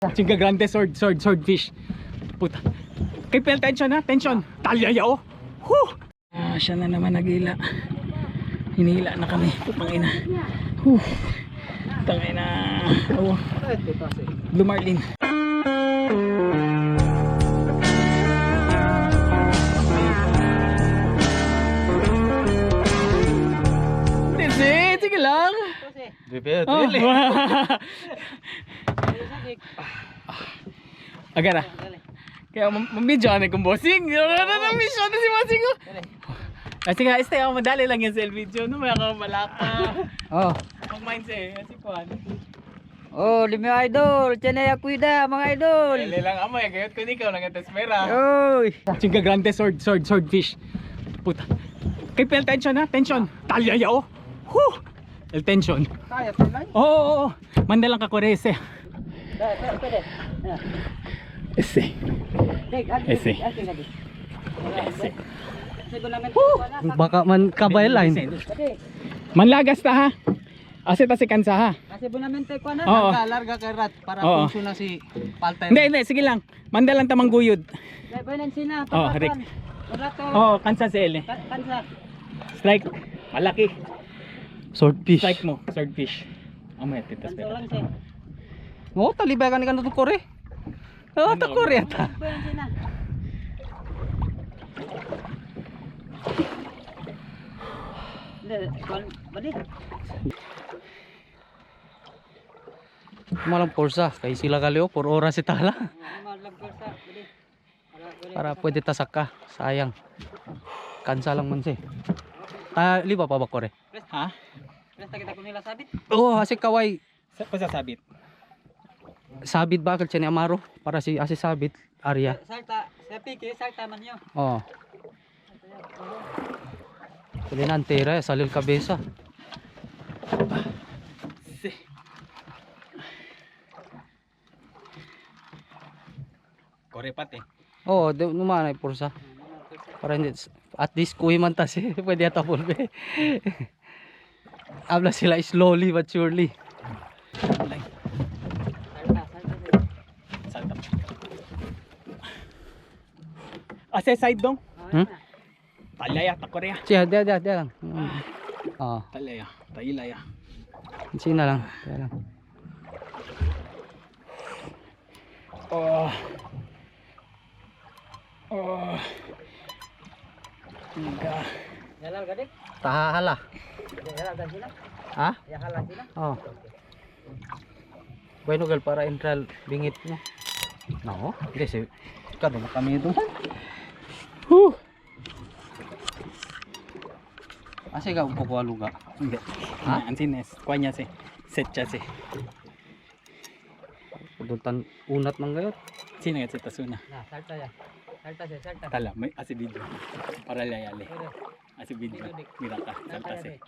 Chinga grande swordfish. Puta. Kipel tension ha, tension. Talyaya oh. Siya na naman nagila. Hinila na kami. Putang ina. Putang ina. Oh. Blue marlin. Sige lang. Oh. Agara. Kaya mamidyo na kung bossing. Mission na si bossing ko. Kasi nga, stay ako madali lang yung cell video. No, may ako malaka. Oh. Mag-mindset kasi kuhan. Oh, limi idol. Chanay akuida mga idol. Dali lang amoy. Gayot ko nikaw lang atas pera. Oy. Chinga grande swordfish. Puta. Kipel tension ha, tension. Talyaya oh. El tension. Kaya tulay. Oo. Mandalang ka korese. Pwede. Ese. Ese. Baka man kabay line. Manlagas ta ha. Ase ta si kansa ha. Kasi bunamente ko na larga kay rat para Oo. puso na si Paltay. Hindi, sige lang. Mandalang ta mangguyod. Bayan sina. Rick. Kansa si Ele. Kansa. Strike. Malaki. Swordfish. Strike mo, swordfish. Amay titas pera. Oh, talibagan ni kanto kore. Oh, ta kore ata. Bayan sina. Balik. Malang porsa kay sila kalio 4 oras si tala. Para pwede tasaka. Sayang. Kansa lang man si. Liba pa ba kore? Ha? Basta kita ko nila sabit. Oh, asi kaway. Pasasabit. Sabit ba kal ni Amaro para si asi sabit area. Salta, sa piki, salta man yo. Oh. Pwede na antera salil kabesa. Kore pati. Oh, numanay porsa. Para hindi at least kuhi man ta si pwede ata pulbe. Habla sila slowly but surely. Salta. Ase side dong. Talyaya ta Korea. Siya, dia lang. Oh, Talyaya, tailaya. sina lang. Dia lang. Oh. Yalal gadik. Tahala. Yalal dan sila. Ha? Yalal sila. Oh. Bueno gal para entral bingit mo. No, hindi si kado kami ito. Ase ka upo ko aluga. Hindi. Ha? Ansines, kuanya si. Set siya si. Pudultan unat man gayot. Sino nga si Tasuna? Nah, salta ya. Salta se, salta. Tala, may ase video. Para layali. Ase video. Mira ka, salta si.